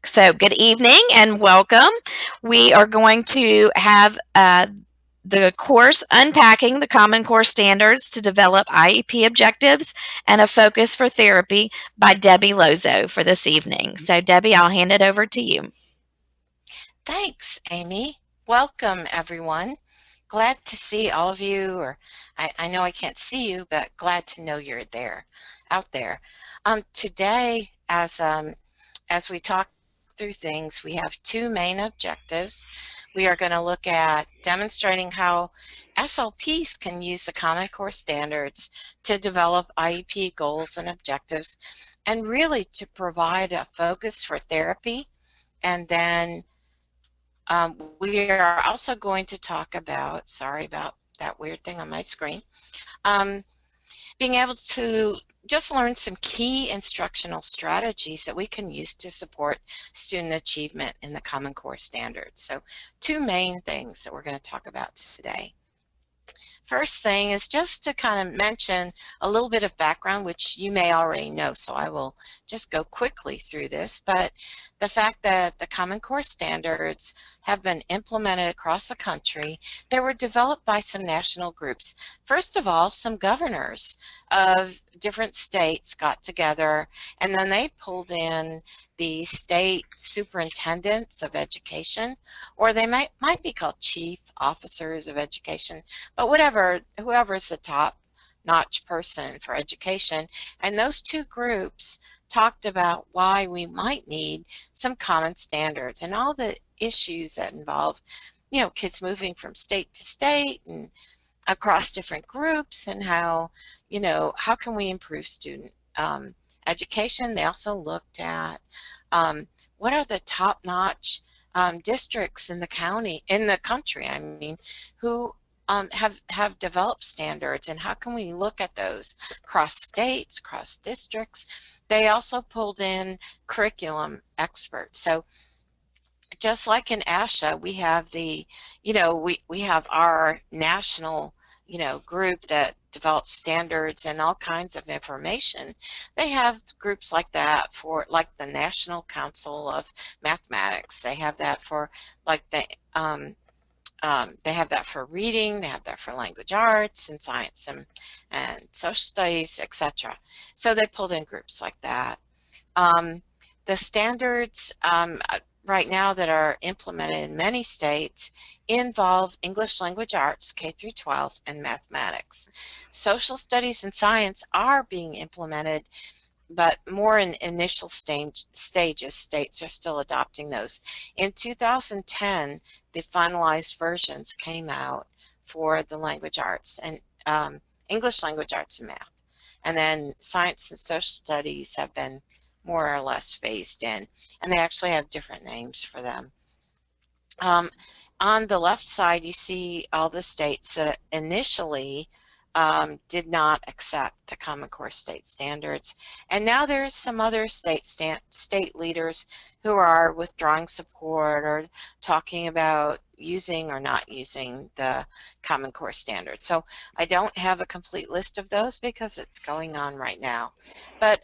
So, good evening and welcome. We are going to have the course Unpacking the Common Core Standards to Develop IEP Objectives and a Focus for Therapy by Debbie Lozo for this evening. So, Debbie, I'll hand it over to you. Thanks, Amy. Welcome, everyone. Glad to see all of you, or I know I can't see you, but glad to know you're out there. Today, as we talk through things, we have two main objectives. We are going to look at demonstrating how SLPs can use the Common Core standards to develop IEP goals and objectives, and really to provide a focus for therapy. And then we are also going to talk about, sorry about that weird thing on my screen, um, being able to just learn some key instructional strategies that we can use to support student achievement in the Common Core standards. So two main things that we're going to talk about today. First thing is just to kind of mention a little bit of background, which you may already know, so I will just go quickly through this. But the fact that the Common Core standards have been implemented across the country, they were developed by some national groups. First of all, some governors of different states got together, and then they pulled in the state superintendents of education, or they might be called chief officers of education, but whoever's the top notch person for education. And those two groups talked about why we might need some common standards and all the issues that involve, kids moving from state to state and across different groups, and how can we improve student education. They also looked at what are the top-notch districts in the country, who have developed standards, and how can we look at those cross states, cross districts. They also pulled in curriculum experts. So just like in ASHA, we have we have our national, group that develops standards and all kinds of information. They have groups like that for like the National Council of Mathematics. They have that for like they have that for reading, they have that for language arts and science and social studies, etc. So they pulled in groups like that. The standards right now that are implemented in many states involve English language arts, K through 12, and mathematics. Social studies and science are being implemented, but more in initial stages. States are still adopting those. In 2010, the finalized versions came out for the language arts and English language arts and math. And then science and social studies have been more or less phased in, and they actually have different names for them. On the left side, you see all the states that initially did not accept the Common Core state standards, and now there's some other state leaders who are withdrawing support or talking about using or not using the Common Core standards. So I don't have a complete list of those because it's going on right now, but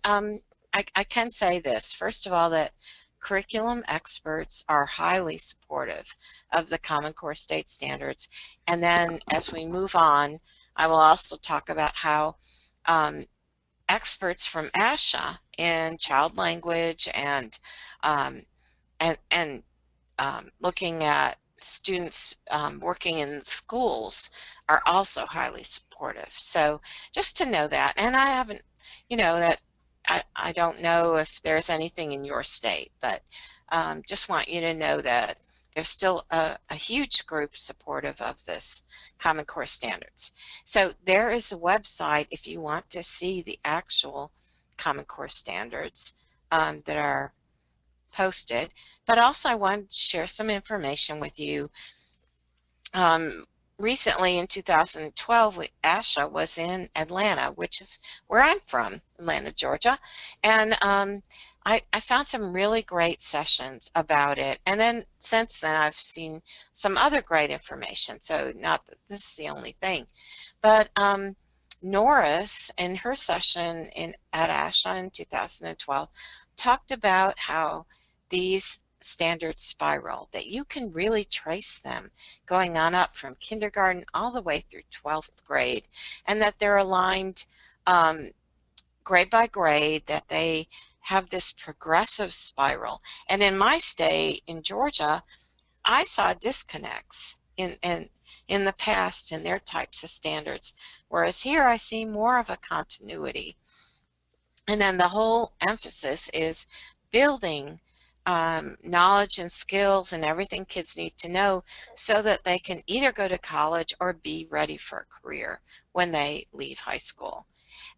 I can say this, first of all, that curriculum experts are highly supportive of the Common Core state standards. And then as we move on, I will also talk about how experts from ASHA in child language and looking at students working in schools are also highly supportive. So just to know that, and I haven't, that I don't know if there's anything in your state, but just want you to know that there's still a huge group supportive of this Common Core standards. So there is a website if you want to see the actual Common Core standards that are posted, but also I wanted to share some information with you. Recently in 2012, ASHA was in Atlanta, which is where I'm from, Atlanta, Georgia, and I found some really great sessions about it. And then since then, I've seen some other great information. So not that this is the only thing, but Norris, in her session at ASHA in 2012, talked about how these standards spiral, that you can really trace them going on up from kindergarten all the way through 12th grade, and that they're aligned um, grade by grade, that they have this progressive spiral. And in my state, in Georgia, I saw disconnects in the past in their types of standards, whereas here I see more of a continuity. And then the whole emphasis is building knowledge and skills and everything kids need to know so that they can either go to college or be ready for a career when they leave high school.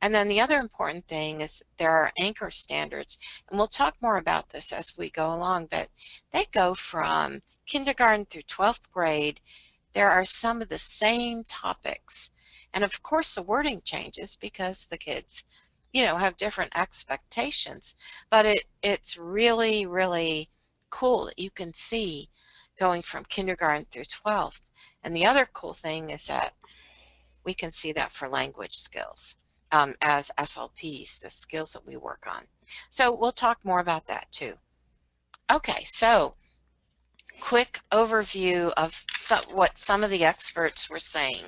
And then the other important thing is there are anchor standards, and we'll talk more about this as we go along, but they go from kindergarten through 12th grade. There are some of the same topics. And of course, the wording changes because the kids, have different expectations. But it's really, really cool that you can see going from kindergarten through 12th. And the other cool thing is that we can see that for language skills as SLPs, the skills that we work on. So we'll talk more about that too. Okay, so quick overview of what some of the experts were saying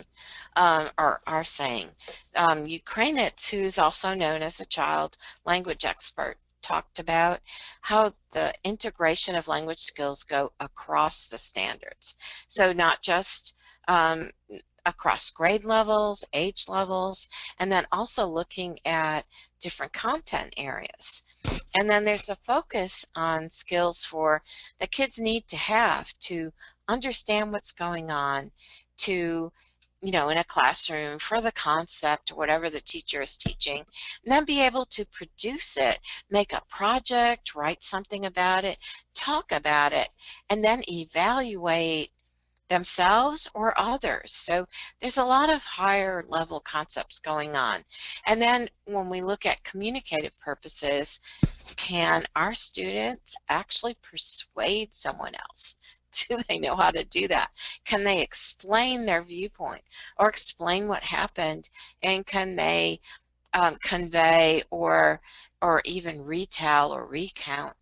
or are saying. Ukrainitz, who's also known as a child language expert, talked about how the integration of language skills go across the standards. So not just across grade levels, age levels, and then also looking at different content areas. And then there's a focus on skills for the kids need to have to understand what's going on, to, in a classroom for the concept or whatever the teacher is teaching, and then be able to produce it, make a project, write something about it, talk about it, and then evaluate themselves or others. So there's a lot of higher level concepts going on. And then when we look at communicative purposes, can our students actually persuade someone else? Do they know how to do that? Can they explain their viewpoint or explain what happened? And can they convey or even retell or recount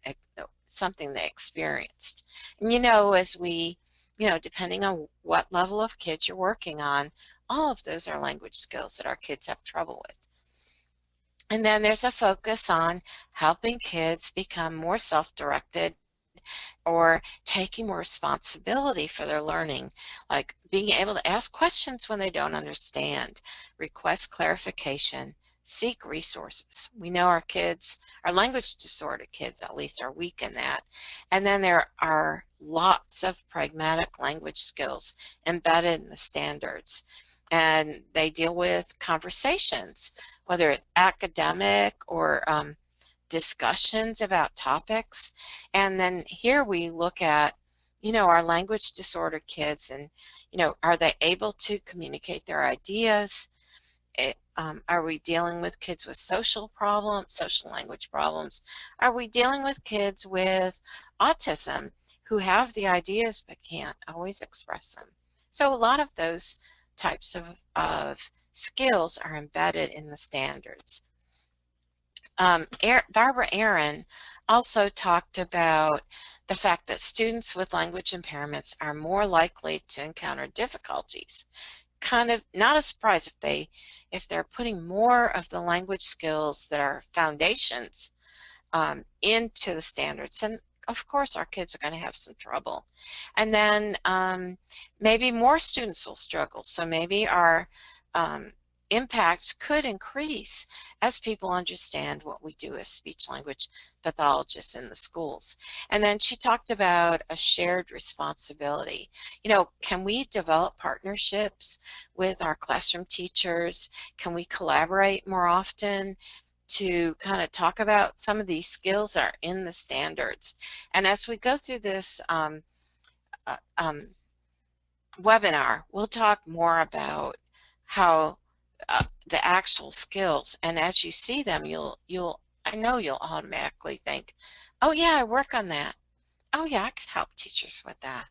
something they experienced? And as we depending on what level of kids you're working on, all of those are language skills that our kids have trouble with. And then there's a focus on helping kids become more self-directed or taking more responsibility for their learning, like being able to ask questions when they don't understand, request clarification, seek resources. We know our kids, our language disordered kids at least, are weak in that. And then there are lots of pragmatic language skills embedded in the standards. And they deal with conversations, whether it's academic or discussions about topics. And then here we look at, our language disordered kids and, are they able to communicate their ideas? Are we dealing with kids with social problems, social language problems? Are we dealing with kids with autism who have the ideas but can't always express them? So a lot of those types of skills are embedded in the standards. Barbara Aaron also talked about the fact that students with language impairments are more likely to encounter difficulties. Kind of not a surprise if they're putting more of the language skills that are foundations into the standards, and of course our kids are going to have some trouble. And then maybe more students will struggle, so maybe our impact could increase as people understand what we do as speech language pathologists in the schools. And then she talked about a shared responsibility. Can we develop partnerships with our classroom teachers? Can we collaborate more often to kind of talk about some of these skills that are in the standards? And as we go through this uh, um, webinar, we'll talk more about how the actual skills, and as you see them, I know you'll automatically think, oh yeah, I work on that. Oh yeah, I could help teachers with that.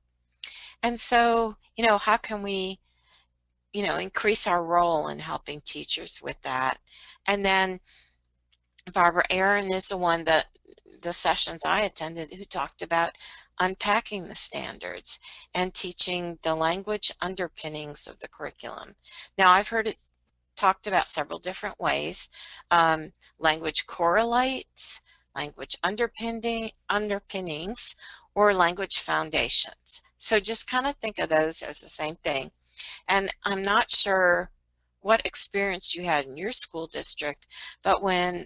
And so, how can we, increase our role in helping teachers with that? And then Barbara Aaron is the one that the sessions I attended who talked about unpacking the standards and teaching the language underpinnings of the curriculum. Now, I've heard it talked about several different ways. Language correlates, language underpinnings, or language foundations. So just kind of think of those as the same thing. And I'm not sure what experience you had in your school district, but when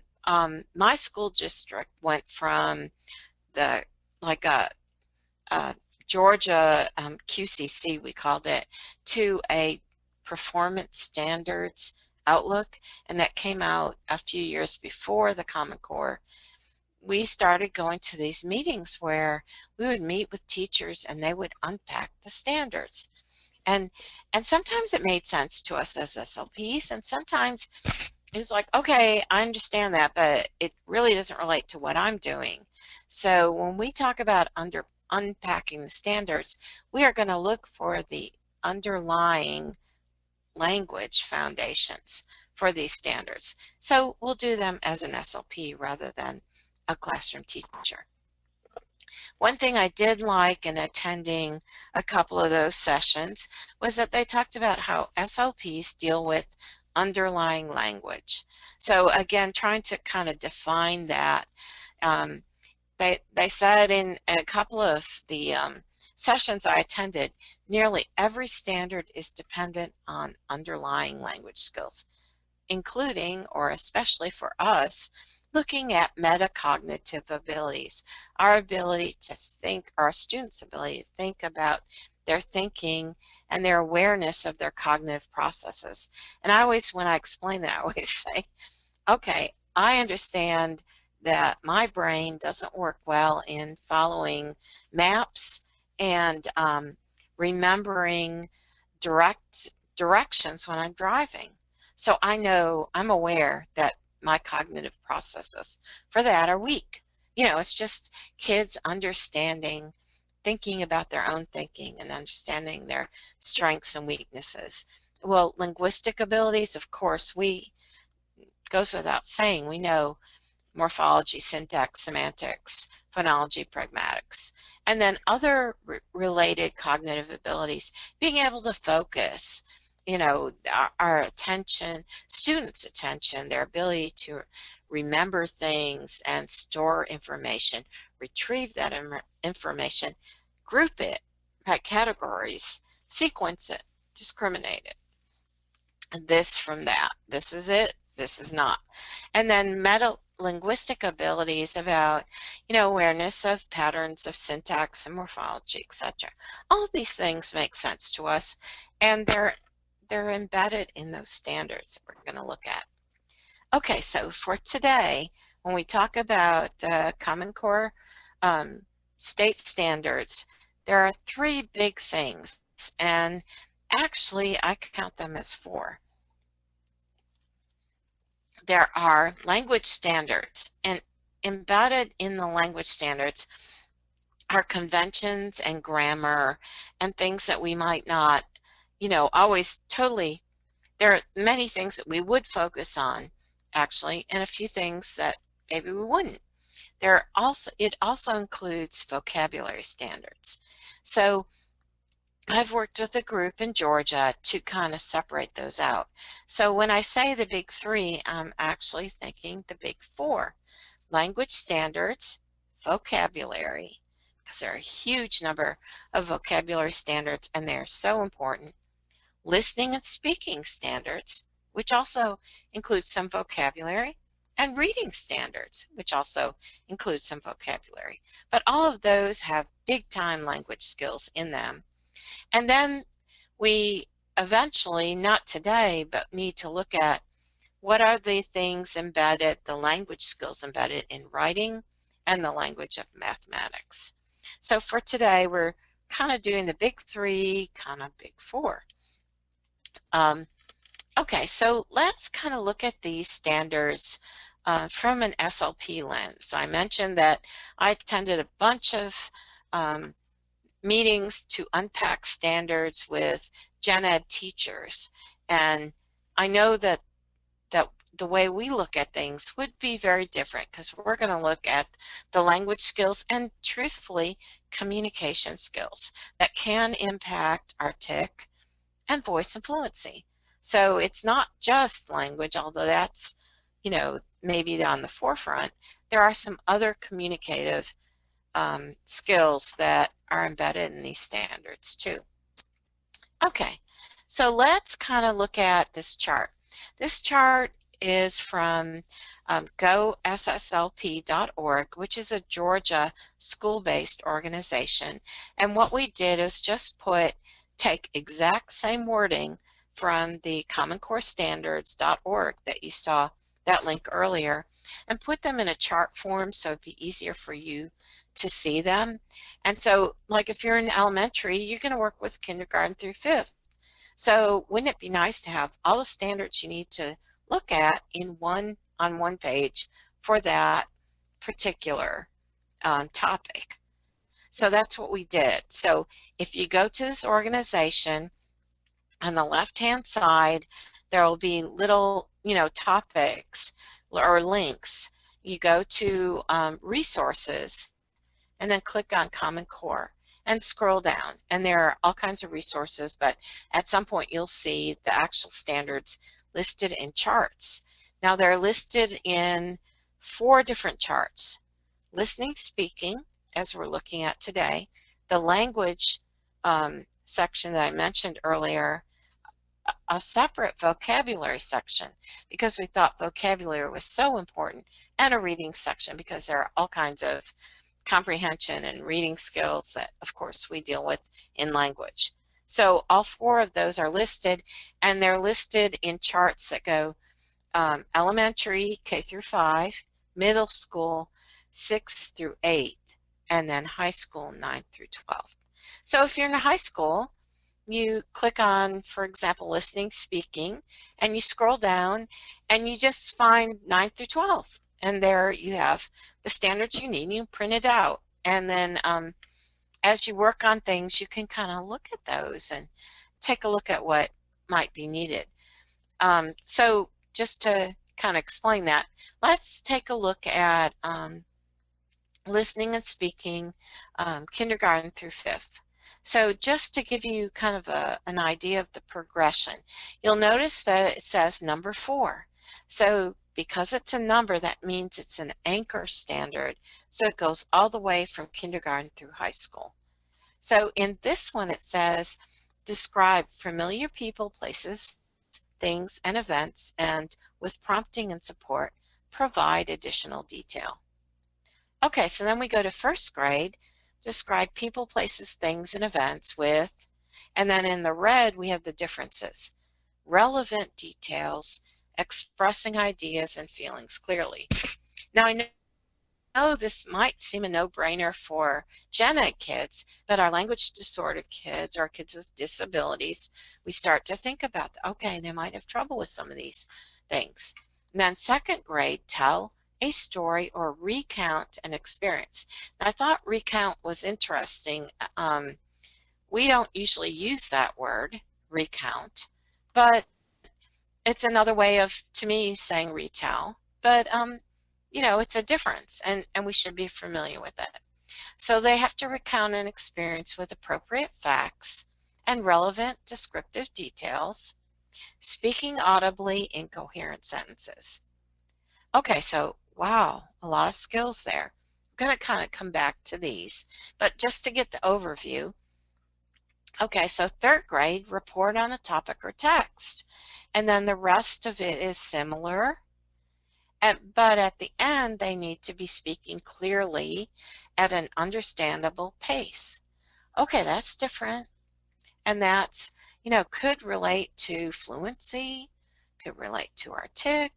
my school district went from the like a Georgia QCC, we called it, to a performance standards outlook, and that came out a few years before the Common Core. We started going to these meetings where we would meet with teachers and they would unpack the standards. And and sometimes it made sense to us as SLPs, and sometimes it's like, okay, I understand that, but it really doesn't relate to what I'm doing. So when we talk about unpacking the standards, we are going to look for the underlying language foundations for these standards. So we'll do them as an SLP rather than a classroom teacher. One thing I did like in attending a couple of those sessions was that they talked about how SLPs deal with underlying language. So again, trying to kind of define that. Um, they said in a couple of the sessions I attended, nearly every standard is dependent on underlying language skills, including, or especially for us, looking at metacognitive abilities, our ability to think, our students' ability to think about their thinking and their awareness of their cognitive processes. And I always, when I explain that, I always say, okay, I understand that my brain doesn't work well in following maps and remembering directions when I'm driving. So I know, I'm aware that my cognitive processes for that are weak. You know, it's just kids understanding, thinking about their own thinking and understanding their strengths and weaknesses. Well, linguistic abilities, of course, goes without saying, we know morphology, syntax, semantics, phonology, pragmatics. And then other related cognitive abilities, being able to focus, you know, our attention, students' attention, their ability to remember things and store information, retrieve that information, group it by categories, sequence it, discriminate it. This from that. This is it, this is not. And then meta-linguistic abilities about, you know, awareness of patterns of syntax and morphology, etc. All of these things make sense to us, and they're embedded in those standards that we're going to look at. Okay, so for today, when we talk about the Common Core state standards, there are three big things, and actually I count them as four. There are language standards, and embedded in the language standards are conventions and grammar and things that we might not, you know, always totally, there are many things that we would focus on actually, and a few things that maybe we wouldn't. It also includes vocabulary standards. So I've worked with a group in Georgia to kind of separate those out. So when I say the big three, I'm actually thinking the big four: language standards, vocabulary, because there are a huge number of vocabulary standards and they're so important, listening and speaking standards, which also includes some vocabulary, and reading standards, which also includes some vocabulary. But all of those have big time language skills in them. And then we eventually, not today, but need to look at what are the things embedded, the language skills embedded in writing and the language of mathematics. So for today, we're kind of doing the big three, kind of big four. Okay, so let's kind of look at these standards from an SLP lens. I mentioned that I attended a bunch of meetings to unpack standards with gen ed teachers, and I know that the way we look at things would be very different because we're going to look at the language skills and, truthfully, communication skills that can impact our TIC and voice and fluency. So it's not just language, although that's, maybe on the forefront. There are some other communicative skills that are embedded in these standards too. Okay, so let's kind of look at this chart. This chart is from GoSSLP.org, which is a Georgia school-based organization. And what we did is just take exact same wording from the Common Core Standards.org that you saw that link earlier, and put them in a chart form so it'd be easier for you to see them. And so, like, if you're in elementary, you're going to work with kindergarten through fifth. So wouldn't it be nice to have all the standards you need to look at on one page for that particular topic? So that's what we did. So if you go to this organization, on the left-hand side, there will be little, topics or links. You go to resources and then click on Common Core and scroll down. And there are all kinds of resources, but at some point you'll see the actual standards listed in charts. Now they're listed in 4 different charts: listening, speaking, as we're looking at today, the language section that I mentioned earlier, a separate vocabulary section because we thought vocabulary was so important, and a reading section because there are all kinds of comprehension and reading skills that, of course, we deal with in language. So all 4 of those are listed, and they're listed in charts that go elementary, K through 5, middle school, 6th through 8th, and then high school, 9th through 12th. So if you're in a high school, you click on, for example, listening, speaking, and you scroll down and you just find 9th through 12th. And there you have the standards you need. You print it out. And then as you work on things, you can kind of look at those and take a look at what might be needed. So just to kind of explain that, let's take a look at listening and speaking, kindergarten through 5th. So just to give you kind of an idea of the progression, you'll notice that it says number 4. So because it's a number, that means it's an anchor standard. So it goes all the way from kindergarten through high school. So in this one, it says, describe familiar people, places, things, and events, and with prompting and support, provide additional detail. Okay, so then we go to 1st grade. Describe people, places, things, and events with, and then in the red we have the differences. Relevant details, expressing ideas and feelings clearly. Now I know this might seem a no-brainer for Gen Ed kids, but our language disorder kids or kids with disabilities, we start to think about, okay, they might have trouble with some of these things. And then 2nd grade, tell a story or recount an experience. Now, I thought recount was interesting. We don't usually use that word, recount, but it's another way of, to me, saying retell. But, it's a difference, and we should be familiar with it. So they have to recount an experience with appropriate facts and relevant descriptive details, speaking audibly in coherent sentences. Okay, so wow, a lot of skills there. I'm going to kind of come back to these, but just to get the overview. Okay, so 3rd grade, report on a topic or text, and then the rest of it is similar, but at the end they need to be speaking clearly at an understandable pace. Okay, that's different, and that's, could relate to fluency, could relate to our TIC,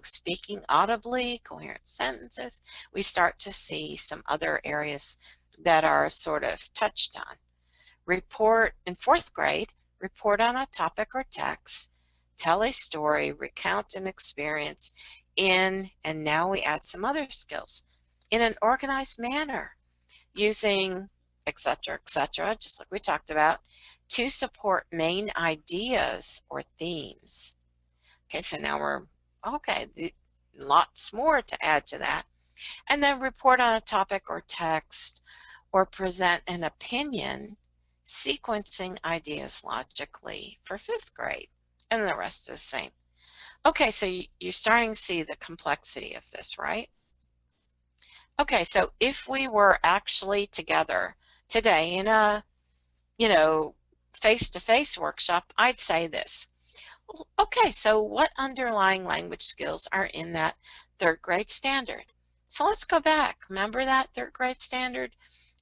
speaking audibly, coherent sentences. We start to see some other areas that are sort of touched on. Report in 4th grade, report on a topic or text, tell a story, recount an experience and now we add some other skills, in an organized manner, using etc., just like we talked about, to support main ideas or themes. Okay, so now we're Okay, lots more to add to that. And then report on a topic or text or present an opinion, sequencing ideas logically for fifth grade. And the rest is the same. Okay, so you're starting to see the complexity of this, right? Okay, so if we were actually together today in a, you know, face-to-face workshop, I'd say this. Well, okay, so what underlying language skills are in that third grade standard? So let's go back. Remember that third grade standard?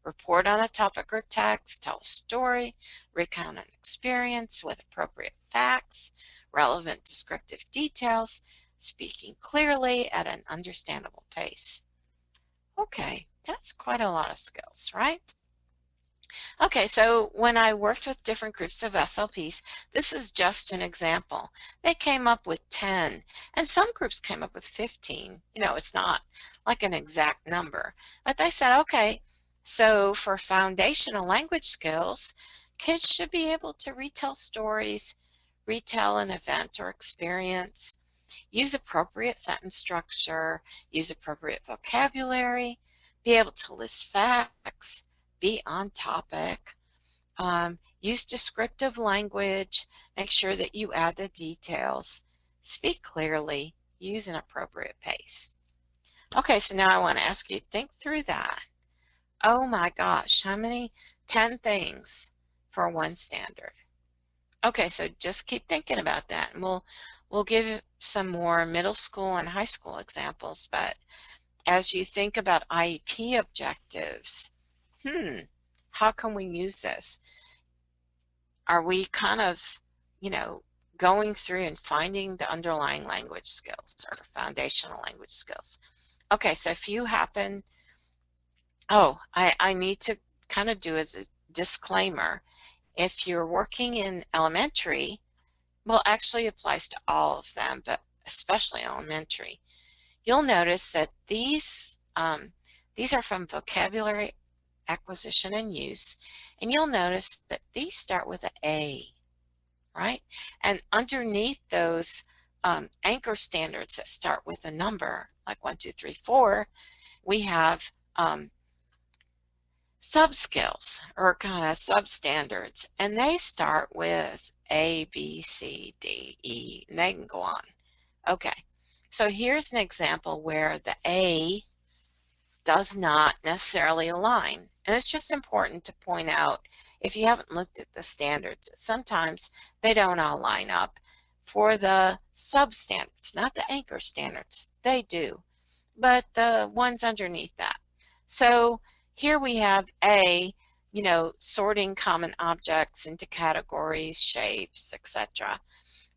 Report on a topic or text, tell a story, recount an experience with appropriate facts, relevant descriptive details, speaking clearly at an understandable pace. Okay, that's quite a lot of skills, right? Okay, so when I worked with different groups of SLPs, this is just an example. They came up with 10, and some groups came up with 15. It's not like an exact number, but they said, okay, so for foundational language skills, kids should be able to retell stories, retell an event or experience, use appropriate sentence structure, use appropriate vocabulary, be able to list facts, be on topic, use descriptive language, make sure that you add the details, speak clearly, use an appropriate pace. Okay, so now I want to ask you to think through that. Oh my gosh, how many? 10 things for one standard. Okay, so just keep thinking about that, and we'll give some more middle school and high school examples, but as you think about IEP objectives, how can we use this? Are we kind of, you know, going through and finding the underlying language skills or foundational language skills? Okay, so if you happen, I need to kind of do as a disclaimer. If you're working in elementary, well, actually applies to all of them, but especially elementary, you'll notice that these are from vocabulary acquisition and use, and you'll notice that these start with an A, right? And underneath those anchor standards that start with a number, like 1, 2, 3, 4, we have sub-skills or kind of substandards, and they start with A, B, C, D, E, and they can go on. Okay, so here's an example where the A does not necessarily align. And it's just important to point out, if you haven't looked at the standards, sometimes they don't all line up. For the substandards, not the anchor standards, they do, but the ones underneath that. So here we have A, sorting common objects into categories, shapes, etc.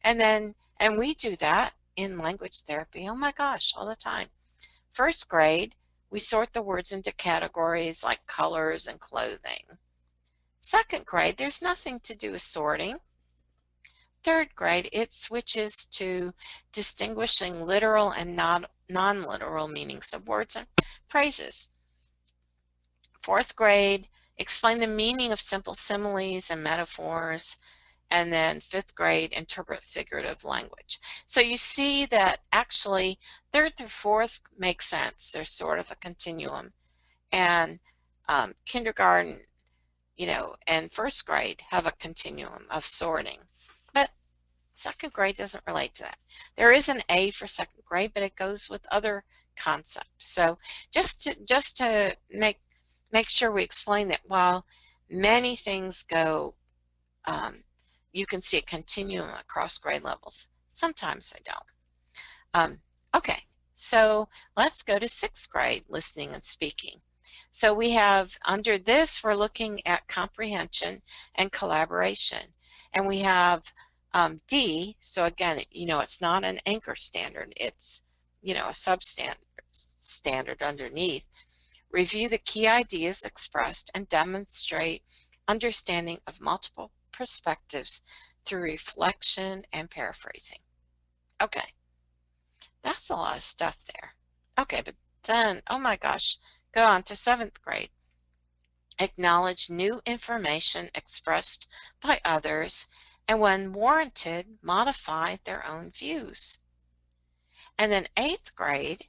And we do that in language therapy, oh my gosh, all the time. First grade, we sort the words into categories like colors and clothing. Second grade, there's nothing to do with sorting. Third grade, it switches to distinguishing literal and non-literal meanings of words and phrases. Fourth grade, explain the meaning of simple similes and metaphors. And then fifth grade, interpret figurative language. So you see that actually third through fourth makes sense. There's sort of a continuum. And kindergarten, and first grade have a continuum of sorting. But second grade doesn't relate to that. There is an A for second grade, but it goes with other concepts. So just to make sure we explain that while many things go, you can see a continuum across grade levels. Sometimes they don't. Okay, so let's go to sixth grade, listening and speaking. So we have, under this, we're looking at comprehension and collaboration. And we have D, so again, it's not an anchor standard, it's, a substandard standard underneath. Review the key ideas expressed and demonstrate understanding of multiple perspectives through reflection and paraphrasing. Okay, that's a lot of stuff there. Okay, but then, oh my gosh, go on to seventh grade. Acknowledge new information expressed by others, and when warranted, modify their own views. And then 8th grade,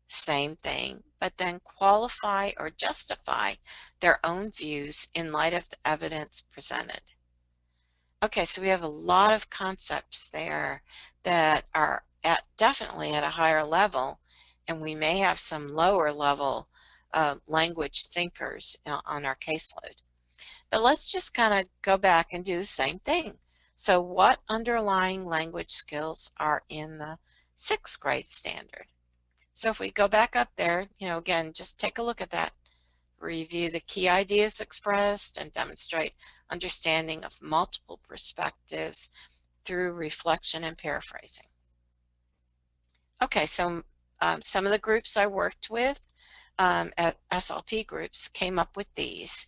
same thing, but then qualify or justify their own views in light of the evidence presented. Okay, so we have a lot of concepts there that are definitely at a higher level, and we may have some lower level language thinkers on our caseload. But let's just kind of go back and do the same thing. So what underlying language skills are in the 6th grade standard? So if we go back up there, again, just take a look at that. Review the key ideas expressed and demonstrate understanding of multiple perspectives through reflection and paraphrasing. Okay, so some of the groups I worked with at SLP groups came up with these,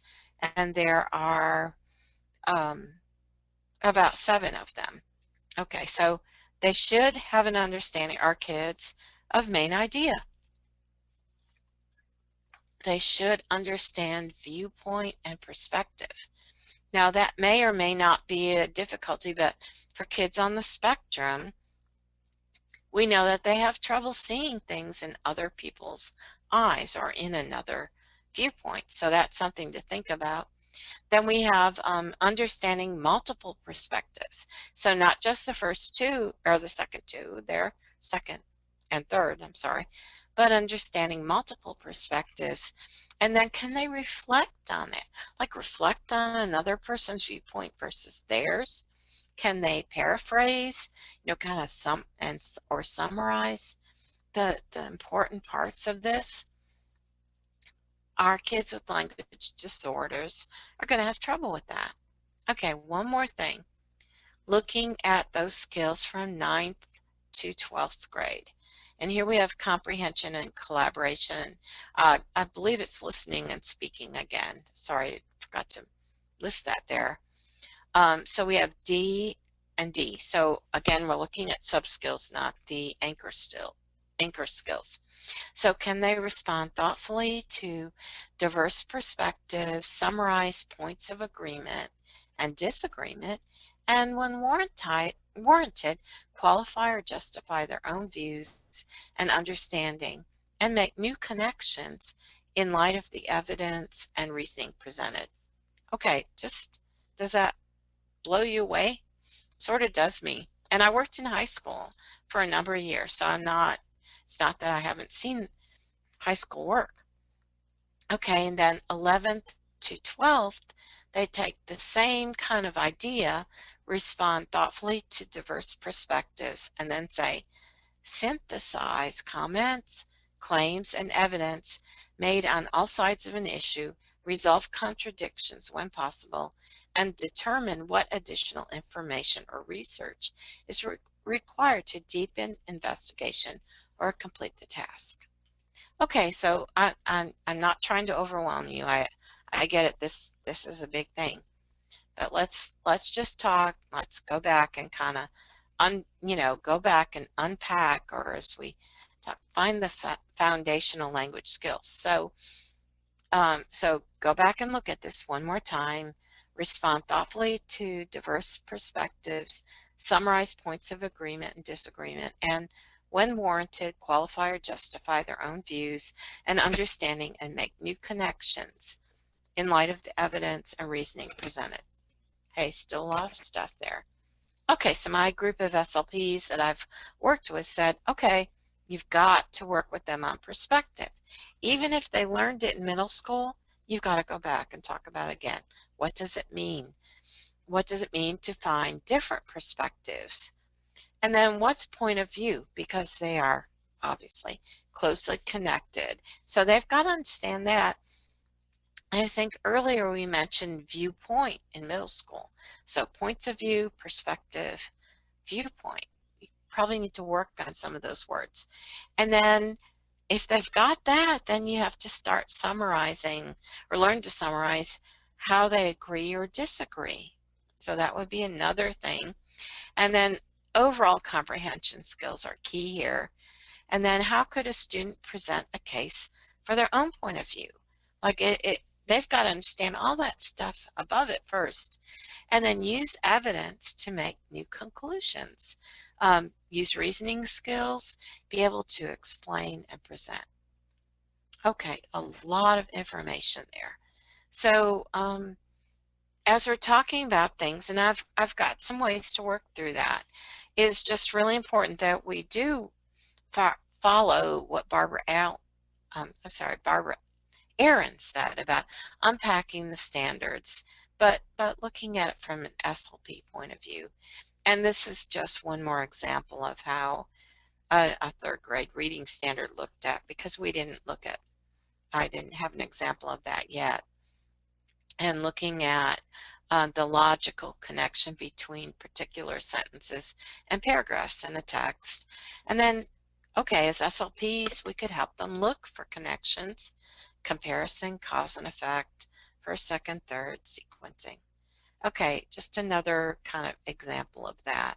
and there are about 7 of them. Okay, so they should have an understanding, our kids, of main idea. They should understand viewpoint and perspective. Now, that may or may not be a difficulty, but for kids on the spectrum, we know that they have trouble seeing things in other people's eyes or in another viewpoint. So that's something to think about. Then we have understanding multiple perspectives. So not just the first two or the second two, their second and third, I'm sorry, but understanding multiple perspectives. And then can they reflect on it? Like reflect on another person's viewpoint versus theirs? Can they paraphrase, kind of or summarize the important parts of this? Our kids with language disorders are going to have trouble with that. Okay, one more thing. Looking at those skills from 9th to 12th grade. And here we have comprehension and collaboration. I believe it's listening and speaking again. Sorry, I forgot to list that there. So we have D and D. So again, we're looking at sub-skills, not the anchor skills. So can they respond thoughtfully to diverse perspectives, summarize points of agreement and disagreement, and when warranted, qualify or justify their own views and understanding, and make new connections in light of the evidence and reasoning presented? Okay, does that blow you away? Sort of does me. And I worked in high school for a number of years, so it's not that I haven't seen high school work. Okay, and then 11th to 12th, they take the same kind of idea, respond thoughtfully to diverse perspectives, and then say, synthesize comments, claims, and evidence made on all sides of an issue, resolve contradictions when possible, and determine what additional information or research is required to deepen investigation or complete the task. Okay, so I'm not trying to overwhelm you. I get it. This is a big thing, but let's just talk. Let's go back and kind of go back and unpack, or as we talk, find the foundational language skills. So go back and look at this one more time. Respond thoughtfully to diverse perspectives, summarize points of agreement and disagreement, and when warranted, qualify or justify their own views and understanding and make new connections in light of the evidence and reasoning presented. Hey, still a lot of stuff there. Okay, so my group of SLPs that I've worked with said, okay, you've got to work with them on perspective. Even if they learned it in middle school, you've got to go back and talk about it again. What does it mean? What does it mean to find different perspectives? And then what's point of view? Because they are obviously closely connected. So they've got to understand that. I think earlier we mentioned viewpoint in middle school. So points of view, perspective, viewpoint. You probably need to work on some of those words. And then if they've got that, then you have to start summarizing or learn to summarize how they agree or disagree. So that would be another thing. And then overall comprehension skills are key here. And then how could a student present a case for their own point of view? Like they've got to understand all that stuff above it first, and then use evidence to make new conclusions. Use reasoning skills, be able to explain and present. Okay, a lot of information there. So as we're talking about things, and I've got some ways to work through that, is just really important that we do follow what Barbara Aaron said about unpacking the standards, but looking at it from an SLP point of view. And this is just one more example of how a third grade reading standard looked at, because I didn't have an example of that yet. And looking at the logical connection between particular sentences and paragraphs in a text. And then, okay, as SLPs, we could help them look for connections, comparison, cause and effect, first, second, third, sequencing. Okay, just another kind of example of that.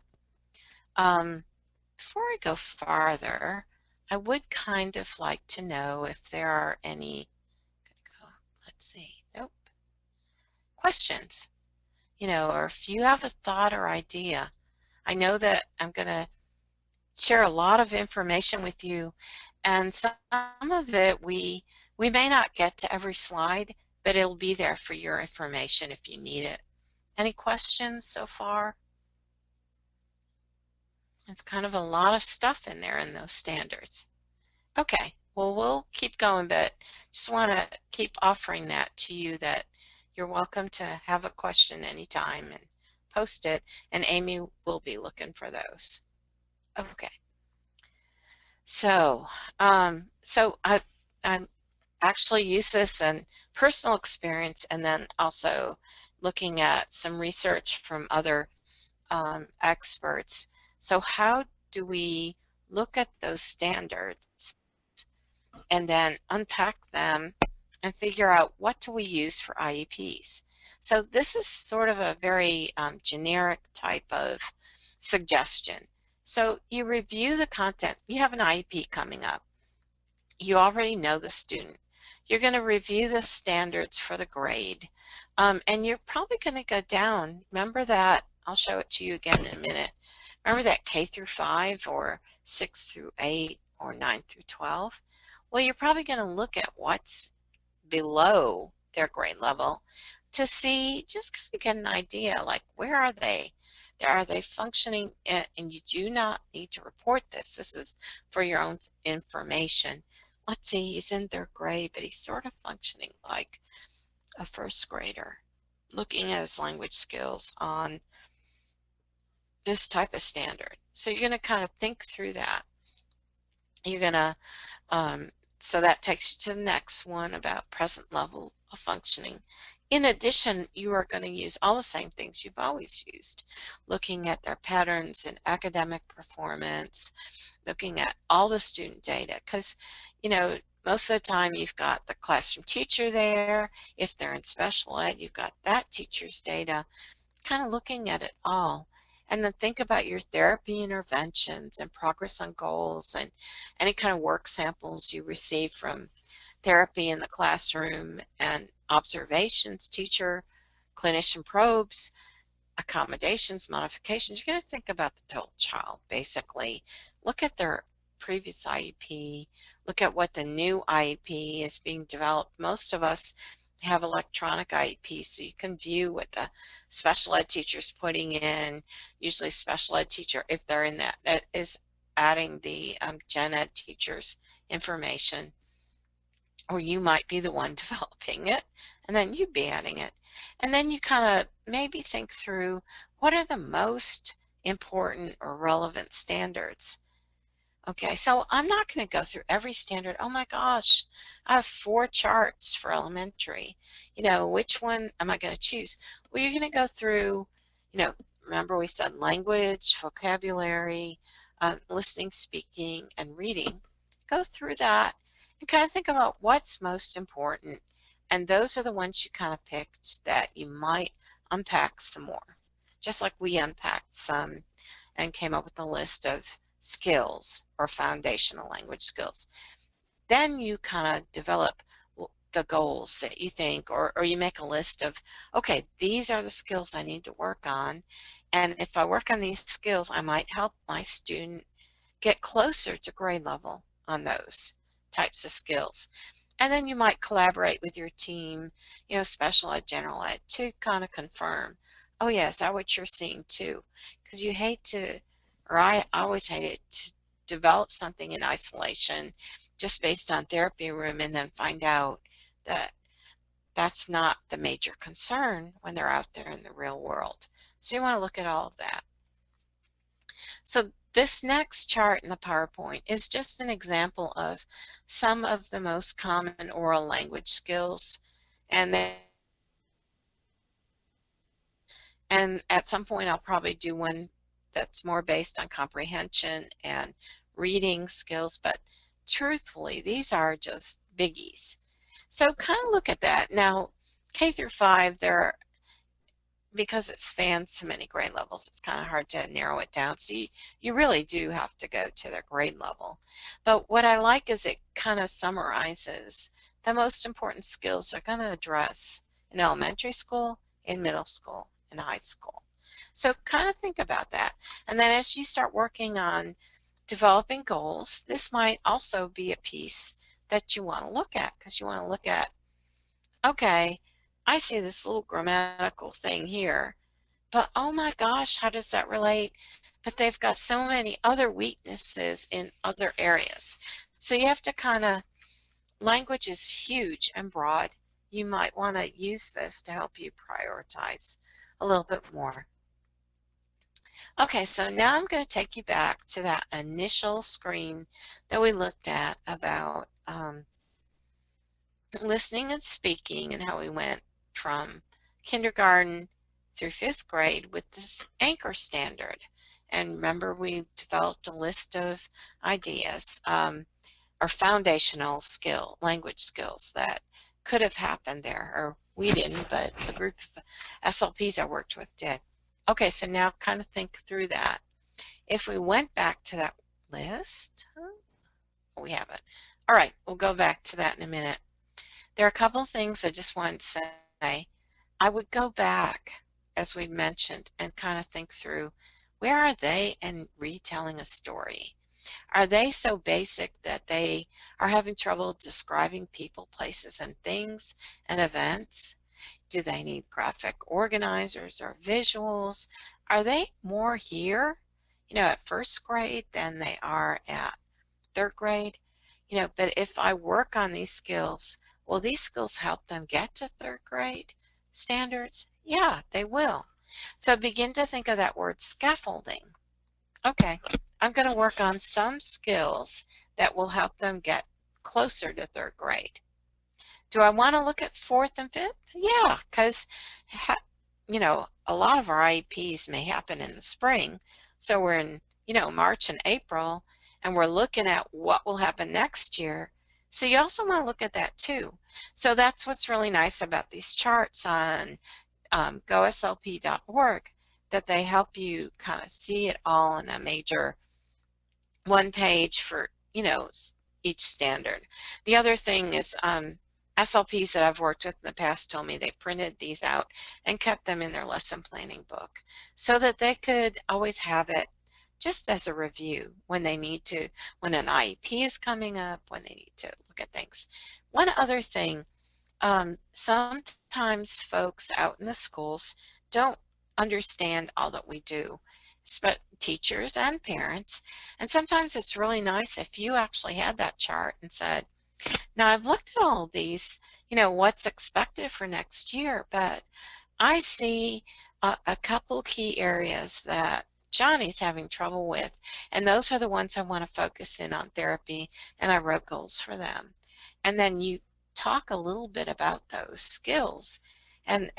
Before I go farther, I would kind of like to know if there are any, let's see, nope, questions, or if you have a thought or idea. I know that I'm going to share a lot of information with you, and some of it we may not get to every slide, but it'll be there for your information if you need it. Any questions so far? It's kind of a lot of stuff in there in those standards. Okay, well, we'll keep going, but just want to keep offering that to you, that you're welcome to have a question anytime and post it, and Amy will be looking for those. Okay. So, I actually use this in personal experience, and then also looking at some research from other experts. So how do we look at those standards and then unpack them and figure out what do we use for IEPs? So this is sort of a very generic type of suggestion. So you review the content. You have an IEP coming up. You already know the student. You're going to review the standards for the grade. And you're probably going to go down. Remember that, I'll show it to you again in a minute. Remember that K through 5 or 6 through 8 or 9 through 12? Well, you're probably going to look at what's below their grade level to see, just kind of get an idea, like where are they? Are they functioning? And you do not need to report this. This is for your own information. Let's see, he's in third grade, but he's sort of functioning like a first grader. Looking at his language skills on this type of standard. So you're going to kind of think through that. You're going to, so that takes you to the next one about present level of functioning. In addition, you are going to use all the same things you've always used, looking at their patterns in academic performance, looking at all the student data, because, most of the time you've got the classroom teacher there. If they're in special ed, you've got that teacher's data, kind of looking at it all. And then think about your therapy interventions and progress on goals and any kind of work samples you receive from therapy in the classroom, and observations, teacher, clinician probes, accommodations, modifications. You're going to think about the total child, basically. Look at their previous IEP, look at what the new IEP is being developed. Most of us have electronic IEPs, so you can view what the special ed teacher's putting in. Usually special ed teacher, if they're in that is adding the gen ed teacher's information, or you might be the one developing it, and then you'd be adding it. And then you kind of maybe think through, what are the most important or relevant standards? Okay, so I'm not going to go through every standard. Oh my gosh, I have 4 charts for elementary. Which one am I going to choose? Well, you're going to go through, remember we said language, vocabulary, listening, speaking, and reading. Go through that and kind of think about what's most important. And those are the ones you kind of picked that you might unpack some more. Just like we unpacked some and came up with a list of skills or foundational language skills. Then you kind of develop, well, the goals that you think, or you make a list of, okay, these are the skills I need to work on. And if I work on these skills, I might help my student get closer to grade level on those types of skills. And then you might collaborate with your team, special ed, general ed, to kind of confirm, oh yeah, is that what you're seeing too? Because you hate to, or I always hated to develop something in isolation just based on therapy room and then find out that that's not the major concern when they're out there in the real world. So you want to look at all of that. So this next chart in the PowerPoint is just an example of some of the most common oral language skills. And at some point I'll probably do one that's more based on comprehension and reading skills, but truthfully, these are just biggies. So kind of look at that. Now, K through 5, because it spans so many grade levels, it's kind of hard to narrow it down. So you really do have to go to their grade level. But what I like is it kind of summarizes the most important skills they're going to address in elementary school, in middle school, and high school. So kind of think about that. And then as you start working on developing goals, this might also be a piece that you want to look at, because you want to look at, okay, I see this little grammatical thing here, but oh my gosh, how does that relate? But they've got so many other weaknesses in other areas. So you have to kind of, language is huge and broad. You might want to use this to help you prioritize a little bit more. Okay, so now I'm going to take you back to that initial screen that we looked at about listening and speaking, and how we went from kindergarten through 5th grade with this anchor standard. And remember, we developed a list of ideas, or foundational language skills that could have happened there, or we didn't, but the group of SLPs I worked with did. Okay, so now kind of think through that. If we went back to that list, we haven't. All right, we'll go back to that in a minute. There are a couple of things I just wanted to say. I would go back, as we've mentioned, and kind of think through, where are they in retelling a story? Are they so basic that they are having trouble describing people, places, and things and events? Do they need graphic organizers or visuals? Are they more here, at 1st grade than they are at 3rd grade? But if I work on these skills, will these skills help them get to 3rd grade standards? Yeah, they will. So begin to think of that word scaffolding. Okay, I'm going to work on some skills that will help them get closer to 3rd grade. Do I want to look at 4th and 5th? Yeah, because a lot of our IEPs may happen in the spring. So we're in, March and April, and we're looking at what will happen next year. So you also want to look at that too. So that's what's really nice about these charts on goslp.org, that they help you kind of see it all in a major one page for, each standard. The other thing is SLPs that I've worked with in the past told me they printed these out and kept them in their lesson planning book so that they could always have it just as a review when they need to, when an IEP is coming up, when they need to look at things. One other thing, sometimes folks out in the schools don't understand all that we do, but teachers and parents, and sometimes it's really nice if you actually had that chart and said, now I've looked at all these, what's expected for next year, but I see a couple key areas that Johnny's having trouble with, and those are the ones I want to focus in on therapy, and I wrote goals for them. And then you talk a little bit about those skills, and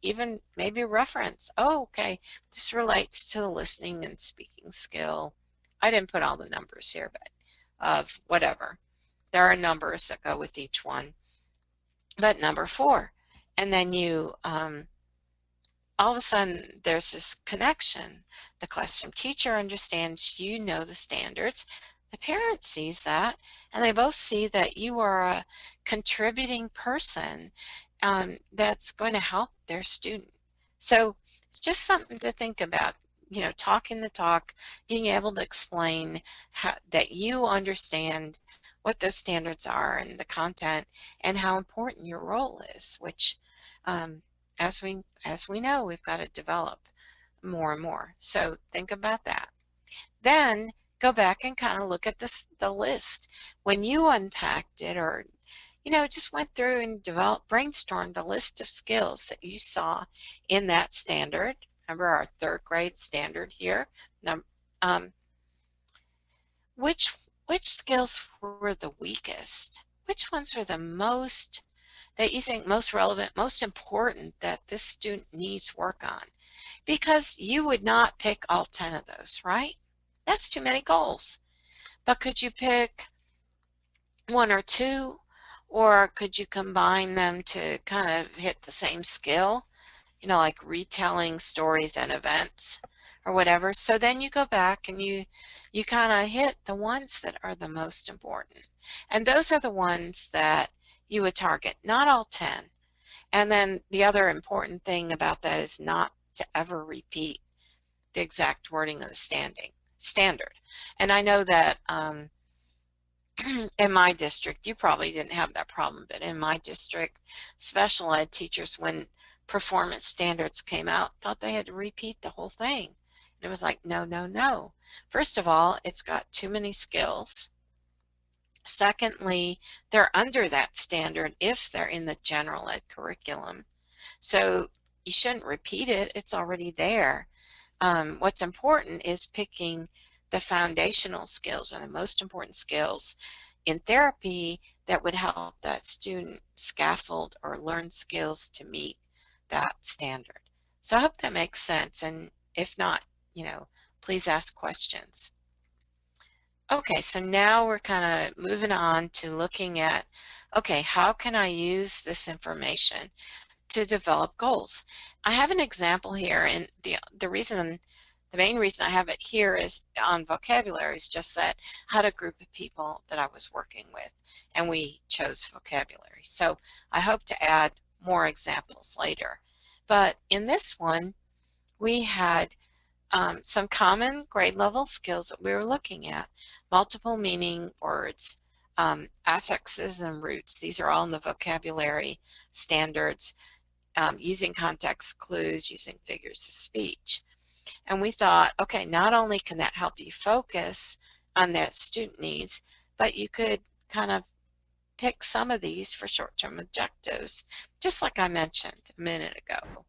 even maybe reference, oh, okay, this relates to the listening and speaking skill. I didn't put all the numbers here, but of whatever. There are numbers that go with each one. But number 4, and then you all of a sudden there's this connection. The classroom teacher understands the standards. The parent sees that, and they both see that you are a contributing person that's going to help their student. So it's just something to think about, talking the talk, being able to explain that you understand what those standards are and the content and how important your role is, which um, as we know, we've got to develop more and more. So think about that. Then go back and kind of look at the list. When you unpacked it or just went through and brainstormed a list of skills that you saw in that standard. Remember our third grade standard here. Um, which which skills were the weakest? Which ones are the most that you think most relevant, most important that this student needs work on? Because you would not pick all 10 of those, right? That's too many goals. But could you pick one or two, or could you combine them to kind of hit the same skill, like retelling stories and events or whatever? So then you go back and you kind of hit the ones that are the most important. And those are the ones that you would target, not all 10. And then the other important thing about that is not to ever repeat the exact wording of the standard. And I know that in my district, you probably didn't have that problem, but in my district, special ed teachers, when performance standards came out, thought they had to repeat the whole thing. And it was like, no, no, no. First of all, it's got too many skills. Secondly, they're under that standard if they're in the general ed curriculum. So you shouldn't repeat it. It's already there. What's important is picking the foundational skills or the most important skills in therapy that would help that student scaffold or learn skills to meet that standard. So I hope that makes sense. And if not, please ask questions. Okay, so now we're kind of moving on to looking at, okay, how can I use this information to develop goals? I have an example here, and the main reason I have it here is on vocabulary is just that I had a group of people that I was working with, and we chose vocabulary. So I hope to add more examples later. But in this one, we had some common grade level skills that we were looking at. Multiple meaning words, affixes and roots. These are all in the vocabulary standards, using context clues, using figures of speech. And we thought, okay, not only can that help you focus on that student needs, but you could kind of pick some of these for short-term objectives, just like I mentioned a minute ago.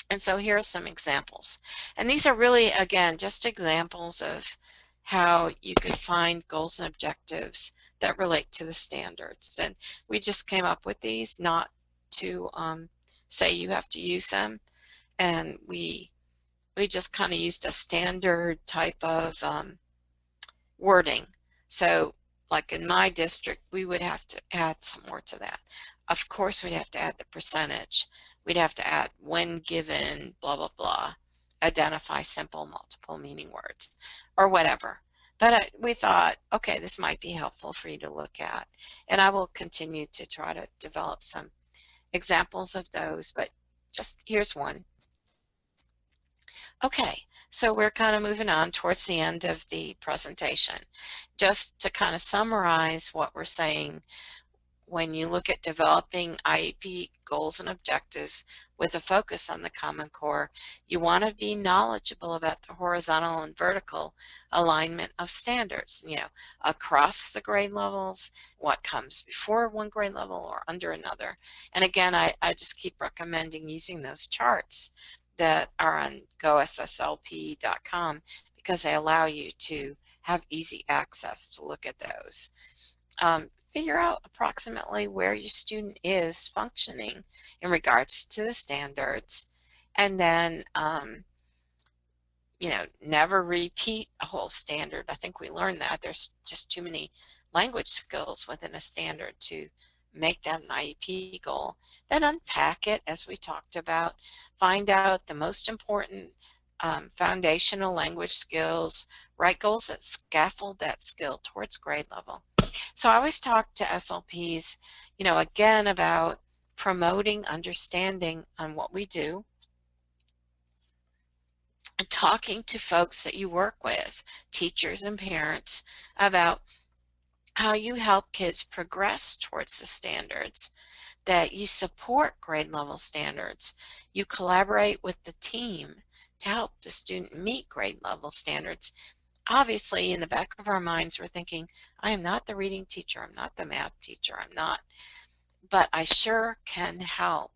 And so here are some examples. And these are really, again, just examples of how you could find goals and objectives that relate to the standards. And we just came up with these not to say you have to use them. And we just kind of used a standard type of wording. So like in my district, we would have to add some more to that. Of course, we'd have to add the percentage. We'd have to add when given, blah, blah, blah, identify simple multiple meaning words or whatever. But we thought, okay, this might be helpful for you to look at. And I will continue to try to develop some examples of those, but just here's one. Okay, so we're kind of moving on towards the end of the presentation. Just to kind of summarize what we're saying, when you look at developing IEP goals and objectives with a focus on the Common Core, you want to be knowledgeable about the horizontal and vertical alignment of standards, across the grade levels, what comes before one grade level or under another. And again, I just keep recommending using those charts that are on goSSLP.com because they allow you to have easy access to look at those. Figure out approximately where your student is functioning in regards to the standards, and then never repeat a whole standard. I think we learned that there's just too many language skills within a standard to make that an IEP goal. Then unpack it as we talked about, find out the most important foundational language skills, write goals that scaffold that skill towards grade level. So I always talk to SLPs, again about promoting understanding on what we do, and talking to folks that you work with, teachers and parents, about how you help kids progress towards the standards, that you support grade level standards, you collaborate with the team to help the student meet grade level standards. Obviously, in the back of our minds, we're thinking, I am not the reading teacher, I'm not the math teacher, I'm not, but I sure can help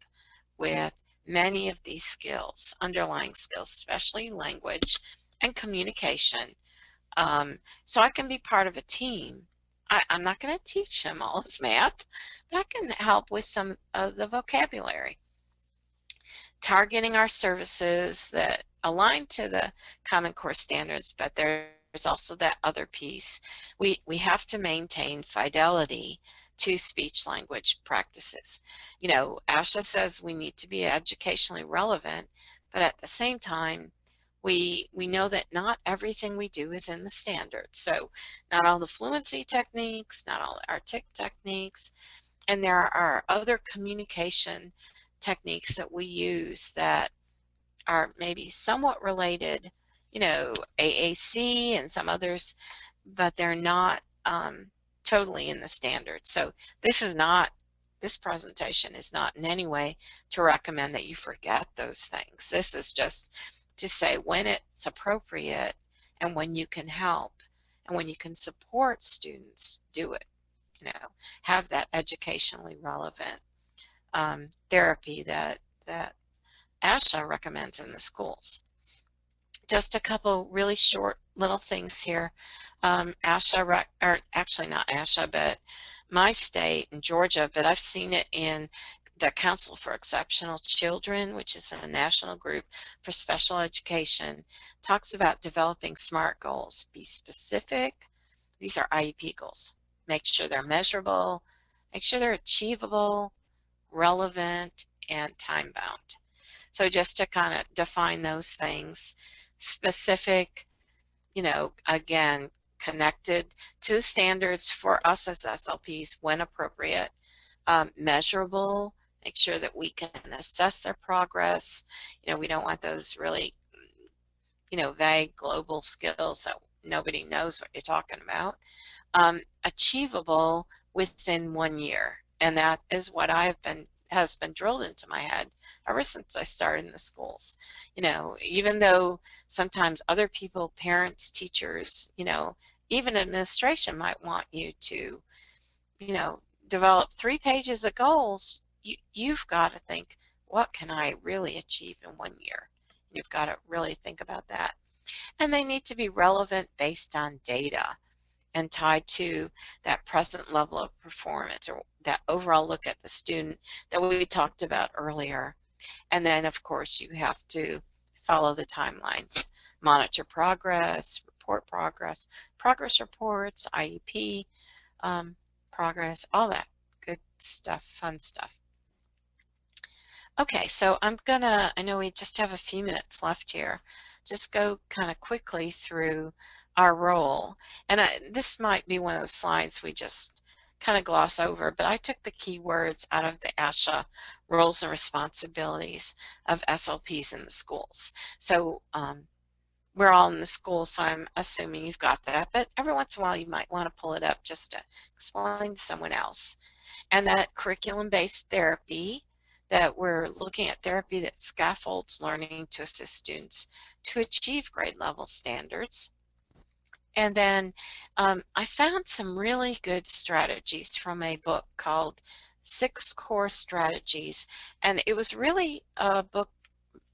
with many of these skills, underlying skills, especially language and communication. So I can be part of a team. I'm not going to teach him all his math, but I can help with some of the vocabulary. Targeting our services that align to the Common Core standards, but there's also that other piece. We have to maintain fidelity to speech language practices. ASHA says we need to be educationally relevant, but at the same time, we know that not everything we do is in the standards. So not all the fluency techniques, not all our TIC techniques, and there are other communication techniques that we use that are maybe somewhat related, AAC and some others, but they're not totally in the standards. So this presentation is not in any way to recommend that you forget those things. This is just to say when it's appropriate and when you can help and when you can support students, do it. Have that educationally relevant therapy that ASHA recommends in the schools. Just a couple really short little things here. ASHA, or actually not ASHA, but my state in Georgia, but I've seen it in the Council for Exceptional Children, which is a national group for special education, talks about developing SMART goals. Be specific. These are IEP goals. Make sure they're measurable, make sure they're achievable, relevant, and time-bound. So just to kind of define those things, specific, again, connected to the standards for us as SLPs when appropriate, measurable, make sure that we can assess their progress. We don't want those really, vague global skills that nobody knows what you're talking about. Achievable within 1 year. And that is what has been drilled into my head ever since I started in the schools. Even though sometimes other people, parents, teachers, even administration might want you to, develop 3 pages of goals, you've got to think, what can I really achieve in 1 year? You've got to really think about that. And they need to be relevant based on data and tied to that present level of performance or that overall look at the student that we talked about earlier. And then, of course, you have to follow the timelines, monitor progress, report progress, progress reports, IEP progress, all that good stuff, fun stuff. Okay, so I know we just have a few minutes left here, just go kind of quickly through our role. And this might be one of the slides we just kind of gloss over, but I took the key words out of the ASHA roles and responsibilities of SLPs in the schools. So we're all in the school, so I'm assuming you've got that, but every once in a while you might want to pull it up just to explain to someone else. And that curriculum-based therapy, that we're looking at therapy that scaffolds learning to assist students to achieve grade level standards. And then I found some really good strategies from a book called 6 Core Strategies, and it was really a book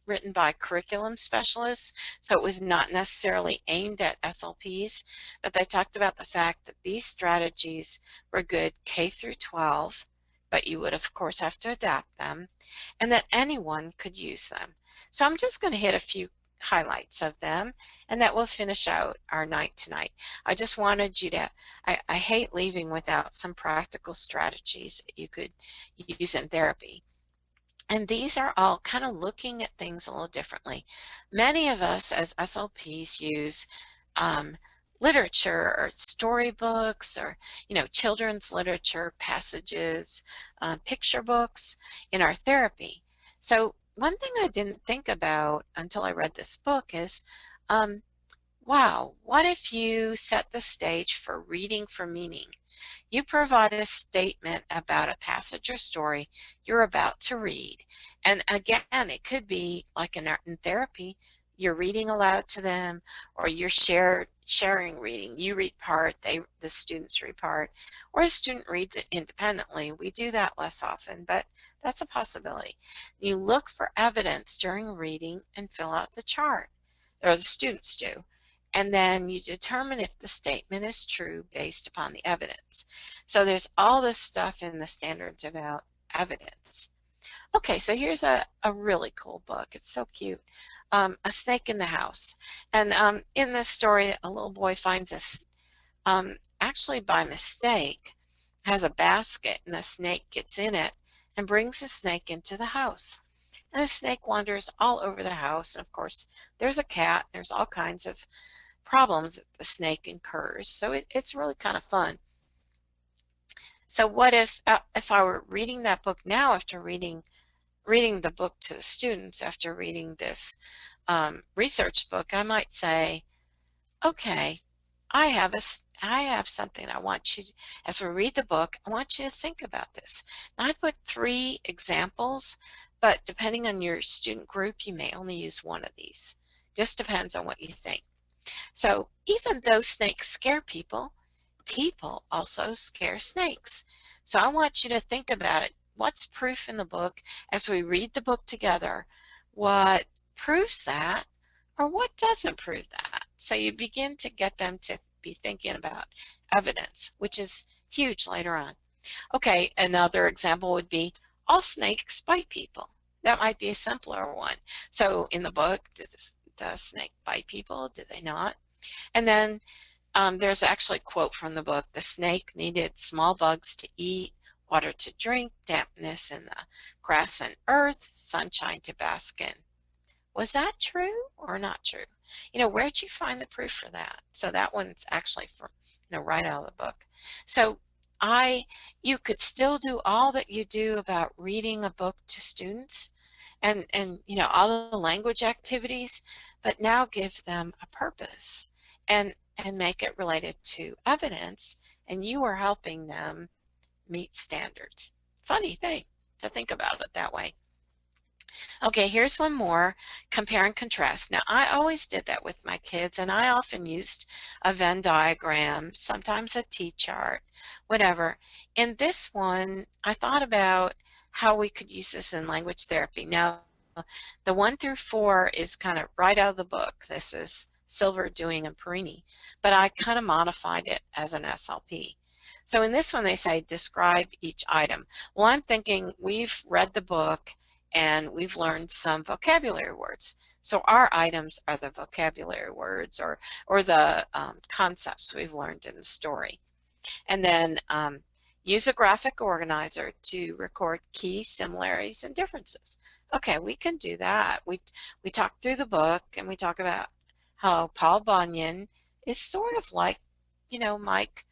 written by curriculum specialists, so it was not necessarily aimed at SLPs, but they talked about the fact that these strategies were good K through 12, but you would of course have to adapt them, and that anyone could use them. So I'm just going to hit a few highlights of them, and that will finish out our night tonight. I just wanted you to, I hate leaving without some practical strategies that you could use in therapy. And these are all kind of looking at things a little differently. Many of us as SLPs use um, literature or storybooks or children's literature passages, picture books in our therapy. So one thing I didn't think about until I read this book is, um, wow, what if you set the stage for reading for meaning? You provide a statement about a passage or story you're about to read. And again, it could be like in therapy, you're reading aloud to them, or you're sharing reading. You read part, the students read part, or a student reads it independently. We do that less often, but that's a possibility. You look for evidence during reading and fill out the chart, or the students do. And then you determine if the statement is true based upon the evidence. So there's all this stuff in the standards about evidence. Okay, so here's a really cool book. It's so cute. A Snake in the House. And in this story, a little boy finds actually by mistake, has a basket and a snake gets in it and brings the snake into the house. And the snake wanders all over the house. And of course, there's a cat. There's all kinds of problems that the snake incurs. So it's really kind of fun. So what if I were reading that book now after reading the book to the students after reading this research book, I might say, okay, I have something I want you to, as we read the book, I want you to think about this. Now I put 3 examples, but depending on your student group, you may only use one of these. Just depends on what you think. So even though snakes scare people, people also scare snakes. So I want you to think about it. What's proof in the book as we read the book together? What proves that or what doesn't prove that? So you begin to get them to be thinking about evidence, which is huge later on. Okay, another example would be all snakes bite people. That might be a simpler one. So in the book, did the snake bite people? Did they not? And then there's actually a quote from the book. The snake needed small bugs to eat, water to drink, dampness in the grass and earth, sunshine to bask in. Was that true or not true? Where'd you find the proof for that? So that one's actually from, right out of the book. So you could still do all that you do about reading a book to students and all the language activities, but now give them a purpose and make it related to evidence, and you are helping them meet standards. Funny thing to think about it that way. Okay, here's one more, compare and contrast. Now, I always did that with my kids, and I often used a Venn diagram, sometimes a T-chart, whatever. In this one, I thought about how we could use this in language therapy. Now, the 1 through 4 is kind of right out of the book. This is Silver, Dewing, and Perini, but I kind of modified it as an SLP. So in this one, they say, describe each item. Well, I'm thinking we've read the book and we've learned some vocabulary words. So our items are the vocabulary words or the concepts we've learned in the story. And then use a graphic organizer to record key similarities and differences. Okay, we can do that. We talk through the book and we talk about how Paul Bunyan is sort of like, Mike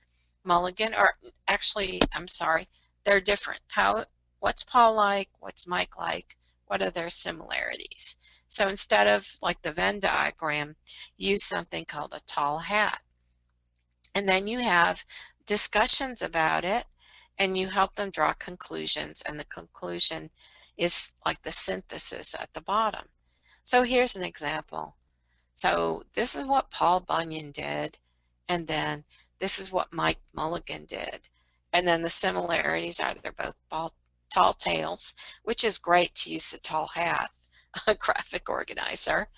Mulligan, or actually, I'm sorry, they're different. What's Paul like? What's Mike like? What are their similarities? So instead of like the Venn diagram, use something called a tall hat. And then you have discussions about it and you help them draw conclusions, and the conclusion is like the synthesis at the bottom. So here's an example. So this is what Paul Bunyan did, and then this is what Mike Mulligan did. And then the similarities are they're both tall tales, which is great to use the tall hat, a graphic organizer,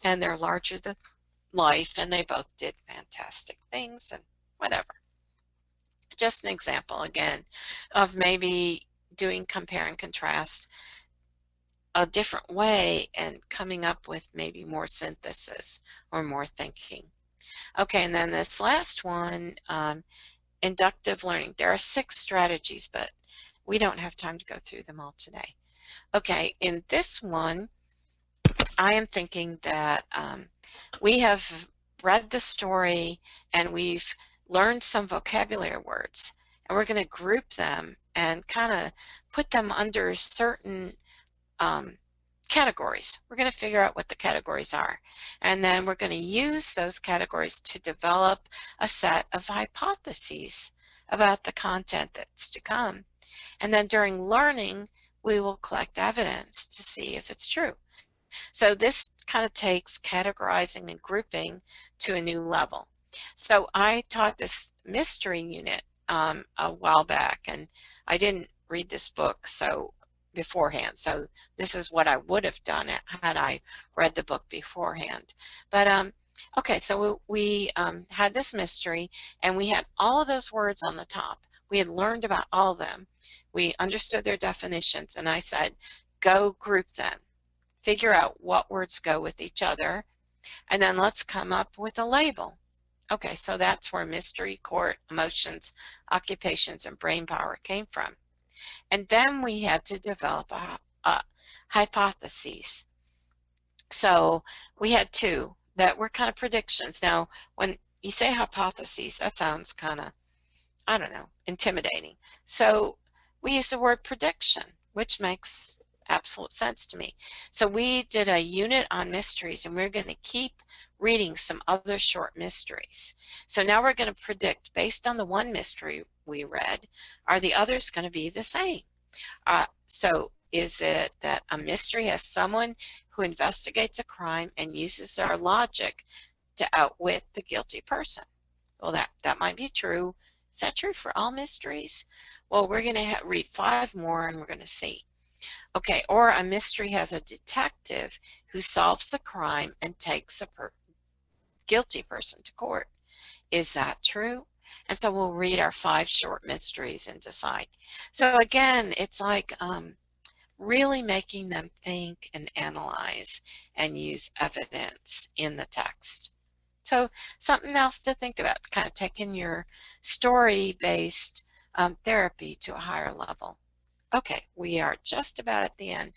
and they're larger than life, and they both did fantastic things and whatever. Just an example again of maybe doing compare and contrast a different way and coming up with maybe more synthesis or more thinking. Okay, and then this last one, inductive learning. There are 6 strategies, but we don't have time to go through them all today. Okay, in this one, I am thinking that we have read the story and we've learned some vocabulary words, and we're going to group them and kind of put them under certain um, categories. We're going to figure out what the categories are, and then we're going to use those categories to develop a set of hypotheses about the content that's to come. And then during learning, we will collect evidence to see if it's true. So this kind of takes categorizing and grouping to a new level. So I taught this mystery unit a while back, and I didn't read this book beforehand. So this is what I would have done had I read the book beforehand. But okay, so we had this mystery, and we had all of those words on the top. We had learned about all of them. We understood their definitions, and I said, go group them. Figure out what words go with each other, and then let's come up with a label. Okay, so that's where mystery, court, emotions, occupations, and brain power came from. And then we had to develop a hypotheses. So we had two that were kind of predictions. Now, when you say hypotheses, that sounds kind of, I don't know, intimidating. So we use the word prediction, which makes absolute sense to me. So we did a unit on mysteries, and we're going to keep reading some other short mysteries. So now we're going to predict, based on the one mystery we read, are the others going to be the same? So is it that a mystery has someone who investigates a crime and uses their logic to outwit the guilty person? Well, that might be true. Is that true for all mysteries? Well, we're going to read 5 more, and we're going to see. Okay, or a mystery has a detective who solves the crime and takes a guilty person to court. Is that true? And so we'll read our 5 short mysteries and decide. So again, it's like really making them think and analyze and use evidence in the text. So something else to think about, kind of taking your story-based therapy to a higher level. Okay, we are just about at the end.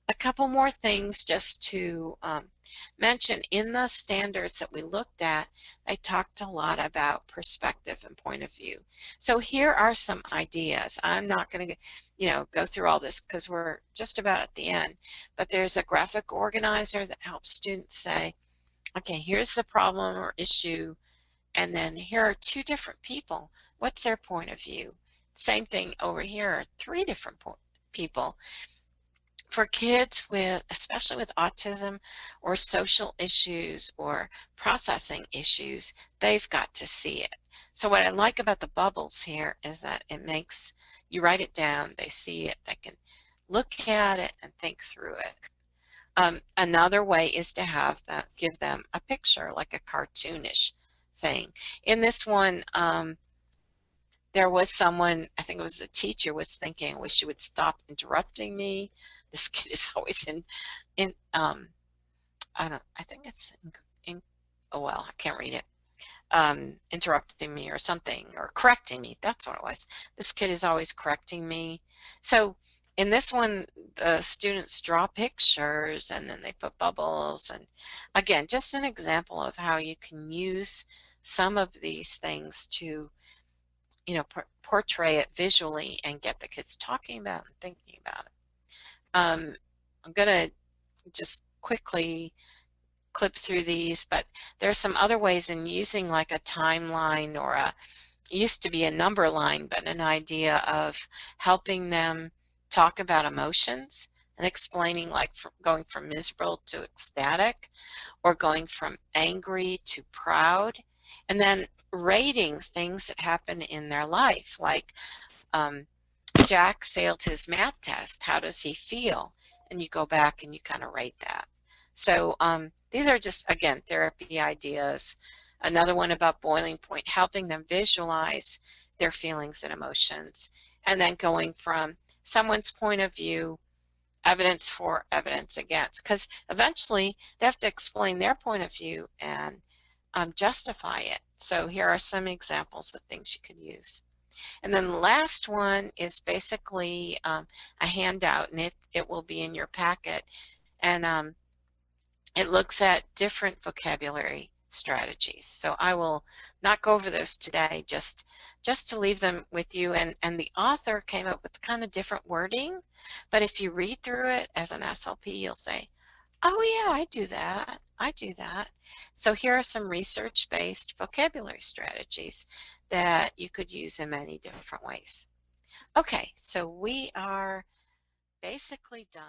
A couple more things just to mention. In the standards that we looked at, I talked a lot about perspective and point of view. So here are some ideas. I'm not going to, go through all this because we're just about at the end. But there's a graphic organizer that helps students say, okay, here's the problem or issue, and then here are 2 different people. What's their point of view? Same thing over here are 3 different people. For kids with, especially with autism or social issues or processing issues, they've got to see it. So what I like about the bubbles here is that it makes you write it down, they see it, they can look at it and think through it. Another way is to give them a picture, like a cartoonish thing. In this one, there was someone, I think it was the teacher, was thinking, I wish you would stop interrupting me. This kid is always I think it's oh well, I can't read it. Interrupting me or something, or correcting me. That's what it was. This kid is always correcting me. So in this one, the students draw pictures and then they put bubbles. And again, just an example of how you can use some of these things to, portray it visually and get the kids talking about and thinking about it. I'm going to just quickly clip through these, but there's some other ways in using like a timeline or used to be a number line, but an idea of helping them talk about emotions and explaining, like going from miserable to ecstatic, or going from angry to proud, and then rating things that happen in their life, like Jack failed his math test. How does he feel? And you go back and you kind of rate that. So these are just, again, therapy ideas. Another one about boiling point, helping them visualize their feelings and emotions, and then going from someone's point of view, evidence for, evidence against, because eventually they have to explain their point of view and justify it. So here are some examples of things you could use. And then the last one is basically a handout, and it will be in your packet. And it looks at different vocabulary strategies. So I will not go over those today, just to leave them with you. And the author came up with kind of different wording, but if you read through it as an SLP, you'll say, oh yeah, I do that. I do that. So here are some research-based vocabulary strategies that you could use in many different ways. Okay, so we are basically done.